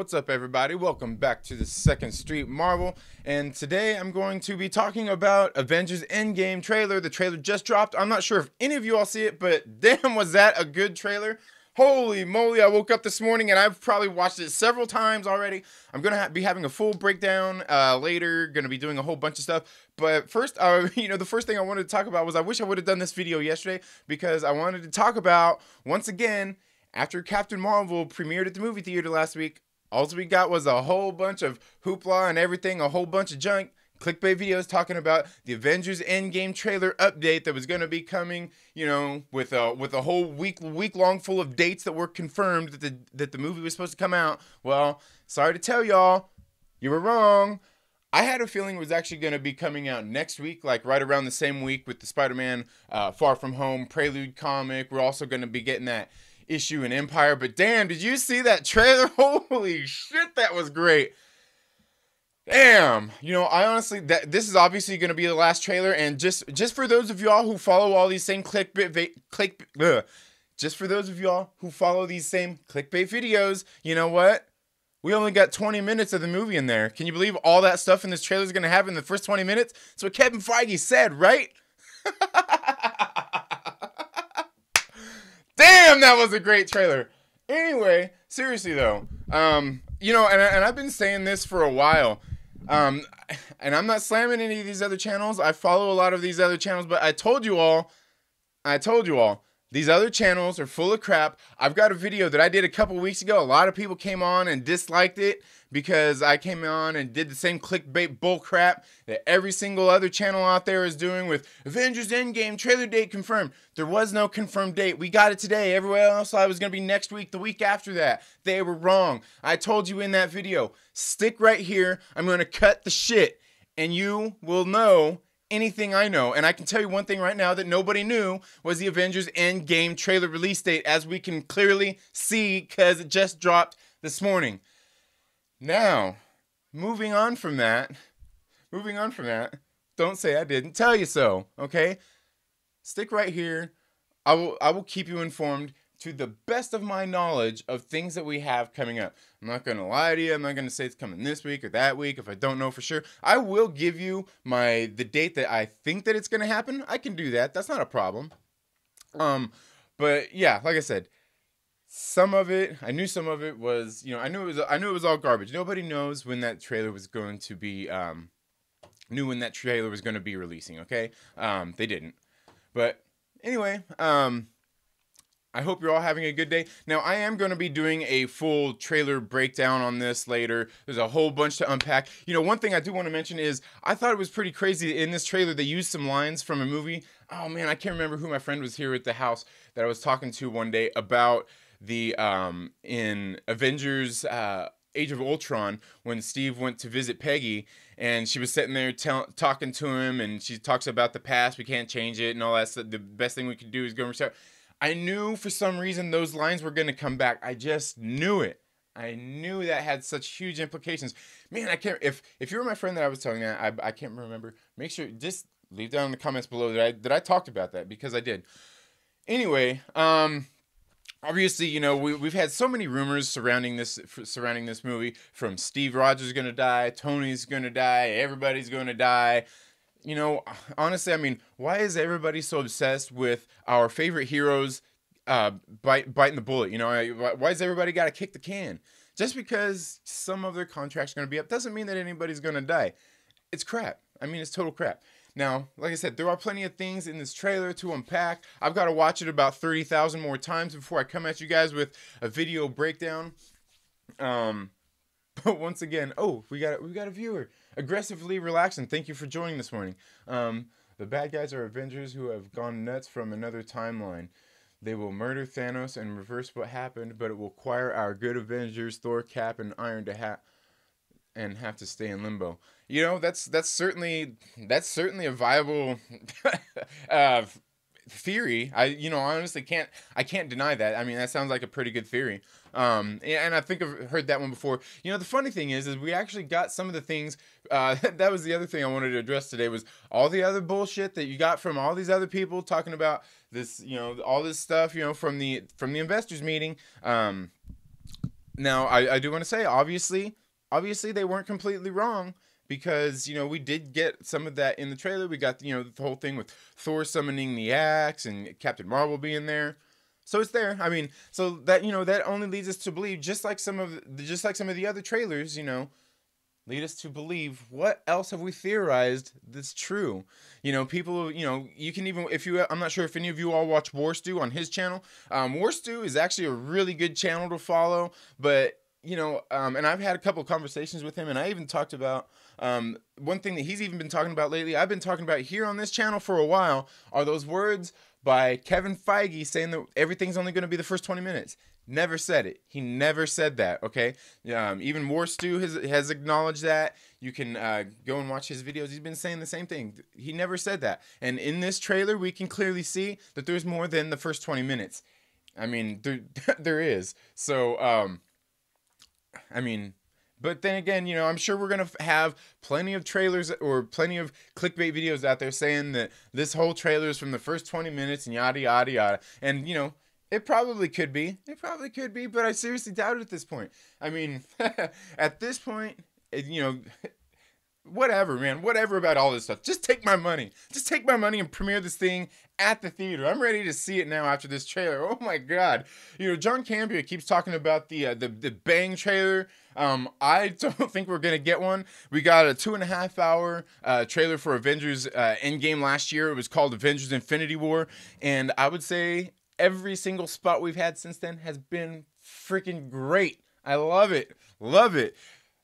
What's up, everybody? Welcome back to the Second Street Marvel, and today I'm going to be talking about Avengers Endgame trailer. The trailer just dropped. I'm not sure if any of you all see it, but damn, was that a good trailer. Holy moly, I woke up this morning and I've probably watched it several times already. I'm going to be having a full breakdown later, going to be doing a whole bunch of stuff. But first, the first thing I wanted to talk about was I wish I would have done this video yesterday because I wanted to talk about, once again, after Captain Marvel premiered at the movie theater last week, all we got was a whole bunch of hoopla and everything, a whole bunch of junk, clickbait videos talking about the Avengers Endgame trailer update that was going to be coming, with a whole week long full of dates that were confirmed that the movie was supposed to come out. Well, sorry to tell y'all, you were wrong. I had a feeling it was actually going to be coming out next week, like right around the same week with the Spider-Man Far From Home Prelude comic. We're also going to be getting that issue in Empire, but damn, did you see that trailer? Holy shit, that was great. Damn, I honestly, this is obviously going to be the last trailer, and just for those of y'all who follow all these same just for those of y'all who follow these same clickbait videos, you know what? We only got 20 minutes of the movie in there. Can you believe all that stuff in this trailer is going to happen in the first 20 minutes? That's what Kevin Feige said, right? Damn, that was a great trailer. Anyway, seriously though, and I've been saying this for a while, and I'm not slamming any of these other channels. I follow a lot of these other channels, but I told you all, these other channels are full of crap. I've got a video that I did a couple weeks ago. A lot of people came on and disliked it because I came on and did the same clickbait bull crap that every single other channel out there is doing with Avengers Endgame trailer date confirmed. There was no confirmed date. We got it today. Everywhere else I was going to be next week, the week after that. They were wrong. I told you in that video. Stick right here. I'm going to cut the shit and you will know anything I know. And I can tell you one thing right now that nobody knew was the Avengers Endgame trailer release date, as we can clearly see because it just dropped this morning. Now, moving on from that, don't say I didn't tell you so, okay? Stick right here. I will keep you informed to the best of my knowledge of things that we have coming up. I'm not going to lie to you. I'm not going to say it's coming this week or that week if I don't know for sure. I will give you the date that I think that it's going to happen. I can do that. That's not a problem. But yeah, like I said, some of it, I knew some of it was, I knew it was all garbage. Nobody knows when that trailer was going to be, knew when that trailer was going to be releasing, okay? They didn't. But anyway, I hope you're all having a good day. Now, I am going to be doing a full trailer breakdown on this later. There's a whole bunch to unpack. One thing I do want to mention is I thought it was pretty crazy in this trailer. They used some lines from a movie. Oh, man, I can't remember who my friend was here at the house that I was talking to one day about the in Avengers Age of Ultron when Steve went to visit Peggy and she was sitting there talking to him and she talks about the past. We can't change it and all that stuff. The best thing we can do is go and restart. I knew for some reason those lines were going to come back. I just knew it. I knew that had such huge implications. Man, I can't. If you were my friend that I was telling that, I can't remember. Make sure just leave down in the comments below that I talked about that because I did. Anyway, obviously, we've had so many rumors surrounding this movie. From Steve Rogers going to die, Tony's going to die, everybody's going to die. Honestly, I mean, why is everybody so obsessed with our favorite heroes biting the bullet? Why does everybody got to kick the can? Just because some of their contracts are going to be up doesn't mean that anybody's going to die. It's crap. I mean, it's total crap. Now, like I said, there are plenty of things in this trailer to unpack. I've got to watch it about 30,000 more times before I come at you guys with a video breakdown. But once again, we got a viewer. Aggressively relaxing. Thank you for joining this morning. The bad guys are Avengers who have gone nuts from another timeline. They will murder Thanos and reverse what happened, but it will require our good Avengers, Thor, Cap, and Iron to have to stay in limbo. That's certainly a viable theory. I honestly can't deny that. I mean, that sounds like a pretty good theory. And I think I've heard that one before. The funny thing is we actually got some of the things, that was the other thing I wanted to address today, was all the other bullshit that you got from all these other people talking about this, all this stuff, from the investors meeting. Now, I do want to say, obviously they weren't completely wrong, because we did get some of that in the trailer. We got the whole thing with Thor summoning the axe and Captain Marvel being there. So it's there. I mean, so that that only leads us to believe, just like some of the other trailers, lead us to believe, what else have we theorized that's true? People, you can even, if you, I'm not sure if any of you all watch War Stew on his channel. War Stew is actually a really good channel to follow, but, and I've had a couple of conversations with him, and I even talked about, one thing that he's even been talking about lately, I've been talking about here on this channel for a while, are those words by Kevin Feige saying that everything's only going to be the first 20 minutes. Never said it. He never said that, okay? Even War Stew has acknowledged that. You can go and watch his videos. He's been saying the same thing. He never said that. And in this trailer, we can clearly see that there's more than the first 20 minutes. I mean, there is. So, I mean, but then again, I'm sure we're going to have plenty of trailers or plenty of clickbait videos out there saying that this whole trailer is from the first 20 minutes and yada, yada, yada. And, it probably could be. It probably could be, but I seriously doubt it at this point. I mean, at this point, whatever, man. Whatever about all this stuff. Just take my money. Just take my money and premiere this thing at the theater. I'm ready to see it now after this trailer. Oh my God. John Campea keeps talking about the Bang trailer. I don't think we're gonna get one. We got a 2.5 hour trailer for Avengers Endgame last year. It was called Avengers Infinity War, and I would say every single spot we've had since then has been freaking great. I love it. Love it.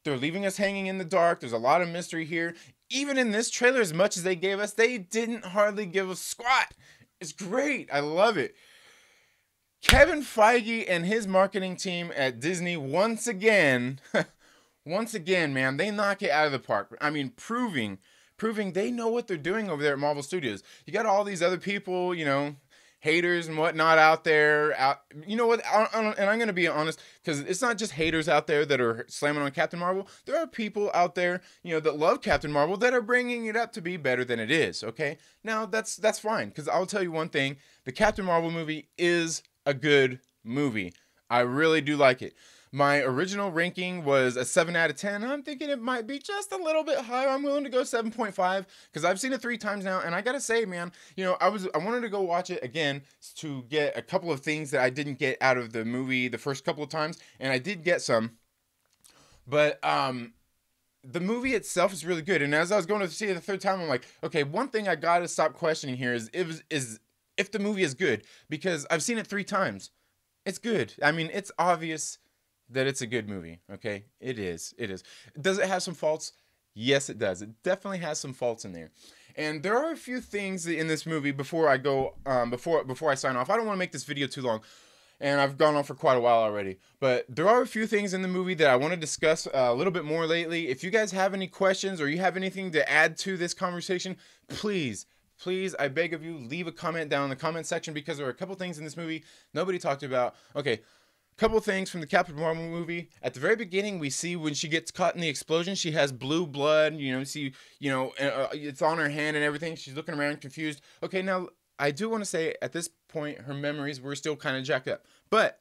They're leaving us hanging in the dark. There's a lot of mystery here. Even in this trailer, as much as they gave us, they didn't hardly give a squat. It's great. I love it. Kevin Feige and his marketing team at Disney, once again, man, they knock it out of the park. I mean, proving they know what they're doing over there at Marvel Studios. You got all these other people, haters and whatnot out there. You know what? And I'm going to be honest, because it's not just haters out there that are slamming on Captain Marvel. There are people out there, that love Captain Marvel that are bringing it up to be better than it is. Okay, now that's fine, because I'll tell you one thing: the Captain Marvel movie is a good movie. I really do like it. My original ranking was a 7 out of 10. I'm thinking it might be just a little bit higher. I'm willing to go 7.5 because I've seen it 3 times now, and I gotta say, man, I wanted to go watch it again to get a couple of things that I didn't get out of the movie the first couple of times, and I did get some. But the movie itself is really good, and as I was going to see it the third time, I'm like, okay, one thing I gotta stop questioning here is if the movie is good, because I've seen it 3 times. It's good. I mean, it's obvious that it's a good movie, okay? It is. Does it have some faults? Yes, it does. It definitely has some faults in there. And there are a few things in this movie before I go, before I sign off. I don't want to make this video too long, and I've gone on for quite a while already. But there are a few things in the movie that I want to discuss a little bit more lately. If you guys have any questions or you have anything to add to this conversation, please, I beg of you, leave a comment down in the comment section, because there are a couple things in this movie nobody talked about. Okay. Couple things from the Captain Marvel movie. At the very beginning, we see when she gets caught in the explosion, she has blue blood. It's on her hand and everything. She's looking around confused. Okay, now I do want to say at this point, her memories were still kind of jacked up. But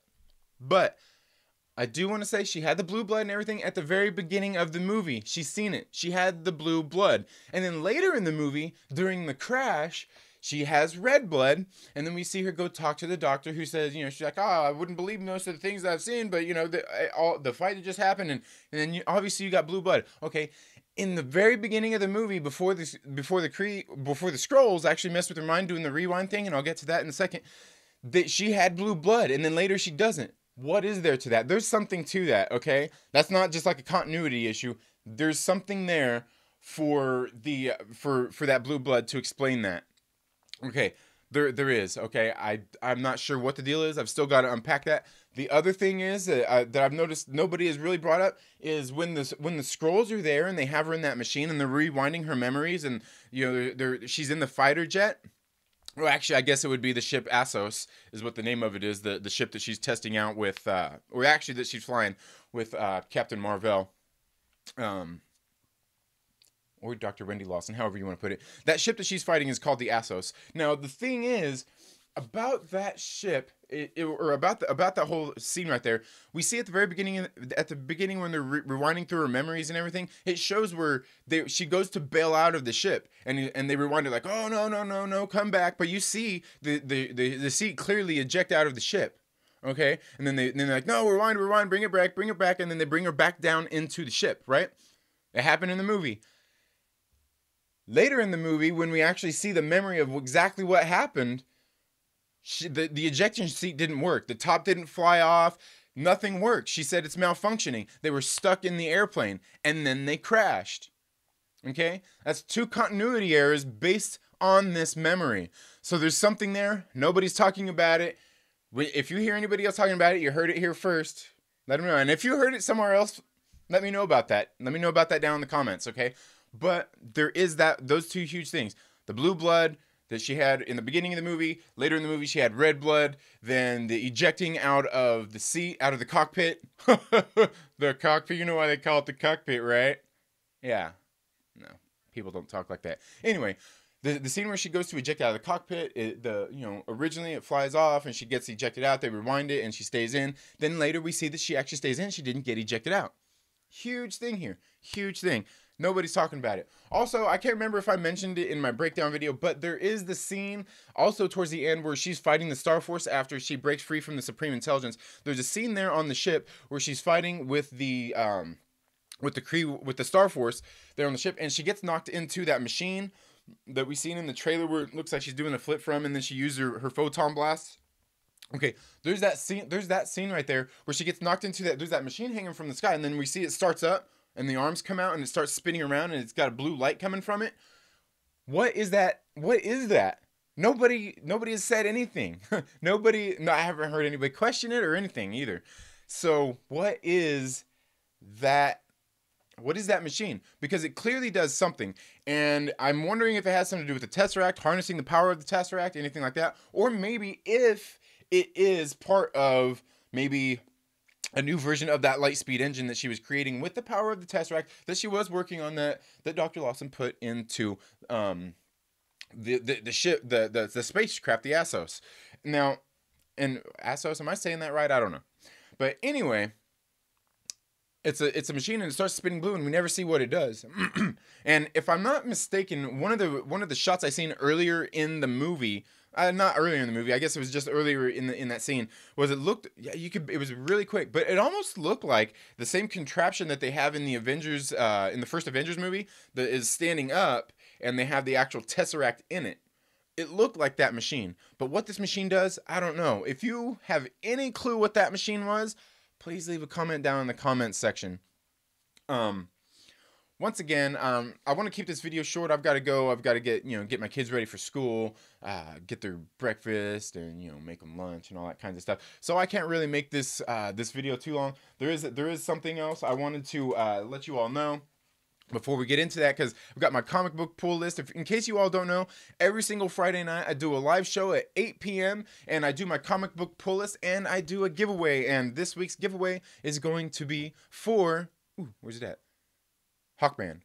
I do want to say she had the blue blood and everything at the very beginning of the movie. She's seen it. She had the blue blood. And then later in the movie, during the crash, she has red blood, and then we see her go talk to the doctor, who says, she's like, I wouldn't believe most of the things I've seen, but, the fight that just happened, and then obviously you got blue blood. Okay, in the very beginning of the movie, before the Skrulls actually messed with her mind doing the rewind thing, and I'll get to that in a second, that she had blue blood, and then later she doesn't. What is there to that? There's something to that, okay? That's not just like a continuity issue. There's something there for that blue blood to explain that. Okay, there is. Okay, I'm not sure what the deal is. I've still got to unpack that. The other thing is that I've noticed nobody has really brought up is when the Skrulls are there and they have her in that machine and they're rewinding her memories, and she's in the fighter jet. Well, actually, I guess it would be the ship Assos is what the name of it is. The ship that she's testing out with, or actually that she's flying with Captain Marvel. Or Dr. Wendy Lawson, however you want to put it. That ship that she's fighting is called the Assos. Now, the thing is, about that ship, or about that whole scene right there, we see at the very beginning, when they're rewinding through her memories and everything, it shows where she goes to bail out of the ship, and they rewind it like, oh no no no no, come back, but you see the seat clearly eject out of the ship. Okay, and then they're like, no, rewind, bring it back, and then they bring her back down into the ship. Right, it happened in the movie. Later in the movie, when we actually see the memory of exactly what happened, the ejection seat didn't work. The top didn't fly off. Nothing worked. She said it's malfunctioning. They were stuck in the airplane, and then they crashed. Okay? That's 2 continuity errors based on this memory. So there's something there. Nobody's talking about it. If you hear anybody else talking about it, you heard it here first. Let them know. And if you heard it somewhere else, let me know about that. Let me know about that down in the comments, okay? But there is those 2 huge things. The blue blood that she had in the beginning of the movie. Later in the movie, she had red blood. Then the ejecting out of the seat, out of the cockpit. The cockpit, you know why they call it the cockpit, right? Yeah. No, people don't talk like that. Anyway, the scene where she goes to eject out of the cockpit, originally it flies off and she gets ejected out. They rewind it and she stays in. Then later we see that she actually stays in. She didn't get ejected out. Huge thing here. Huge thing. Nobody's talking about it. Also, I can't remember if I mentioned it in my breakdown video, but there is the scene also towards the end where she's fighting the Star Force after she breaks free from the Supreme Intelligence. There's a scene there on the ship where she's fighting with the Star Force there on the ship, and she gets knocked into that machine that we seen in the trailer where it looks like she's doing a flip from, and then she used her photon blast. Okay, there's that scene right there where she gets knocked into that. There's that machine hanging from the sky, and then we see it starts up, and the arms come out, and it starts spinning around, and it's got a blue light coming from it. What is that? What is that? Nobody has said anything. I haven't heard anybody question it or anything either. So what is that? What is that machine? Because it clearly does something. And I'm wondering if it has something to do with the Tesseract, harnessing the power of the Tesseract, anything like that. Or maybe if it is part of maybe a new version of that light speed engine that she was creating with the power of the Tesseract that she was working on, that Dr. Lawson put into the ship, the spacecraft, the Assos. Now, and Assos, am I saying that right? I don't know. But anyway, it's a machine, and it starts spinning blue, and we never see what it does. And if I'm not mistaken, one of the shots I seen earlier in the movie, not earlier in the movie, I guess it was just earlier in that scene, was it was really quick, but it almost looked like the same contraption that they have in the Avengers, in the first Avengers movie, that is standing up, and they have the actual Tesseract in it. It looked like that machine, but what this machine does, I don't know. If you have any clue what that machine was, please leave a comment down in the comments section. Once again, I want to keep this video short. I've got to go. I've got to get my kids ready for school, get their breakfast, and make them lunch and all that kinds of stuff. So I can't really make this this video too long. There is something else I wanted to let you all know before we get into that, because I've got my comic book pull list. In case you all don't know, every single Friday night I do a live show at 8 p.m. and I do my comic book pull list, and I do a giveaway. And this week's giveaway is going to be for where's it at? Hawkman.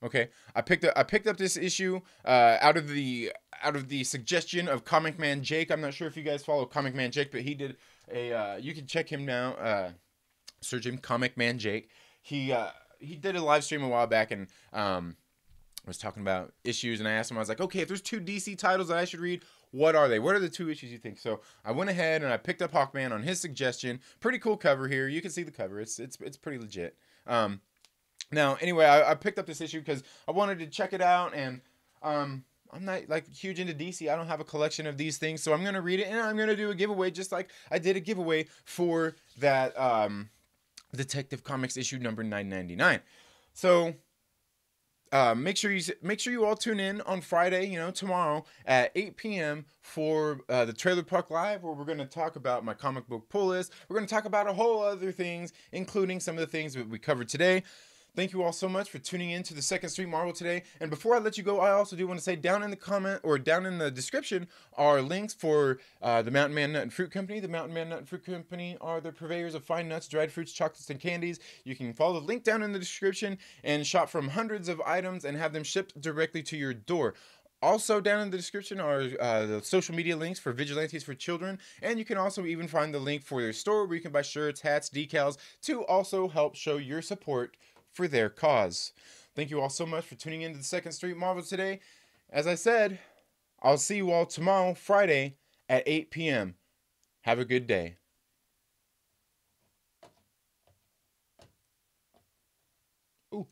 Okay, I picked up this issue out of the suggestion of Comic Man Jake. I'm not sure if you guys follow Comic Man Jake, but he did a you can check him now. Search him, Comic Man Jake. He did a live stream a while back, and was talking about issues, and I asked him, I was like, okay, if there's 2 DC titles that I should read, what are they? What are the 2 issues you think? So I went ahead and I picked up Hawkman on his suggestion. Pretty cool cover here. You can see the cover. It's pretty legit. Now, anyway, I picked up this issue because I wanted to check it out, and I'm not like huge into DC. I don't have a collection of these things, so I'm gonna read it, and I'm gonna do a giveaway, just like I did a giveaway for that Detective Comics issue number 999. So make sure you all tune in on Friday, tomorrow at 8 p.m. for the Trailer Park Live, where we're going to talk about my comic book pull list. We're going to talk about a whole other things, including some of the things that we covered today. Thank you all so much for tuning in to the Second Street Marvel today. And before I let you go, I also do want to say down in the comment or down in the description are links for the Mountain Man Nut and Fruit Company. The Mountain Man Nut and Fruit Company are the purveyors of fine nuts, dried fruits, chocolates, and candies. You can follow the link down in the description and shop from hundreds of items and have them shipped directly to your door. Also, down in the description are the social media links for Vigilantes for Children, and you can also even find the link for their store where you can buy shirts, hats, decals to also help show your support for their cause. Thank you all so much for tuning in to the Second Street Marvel today. As I said, I'll see you all tomorrow, Friday, at 8 p.m. Have a good day. Ooh.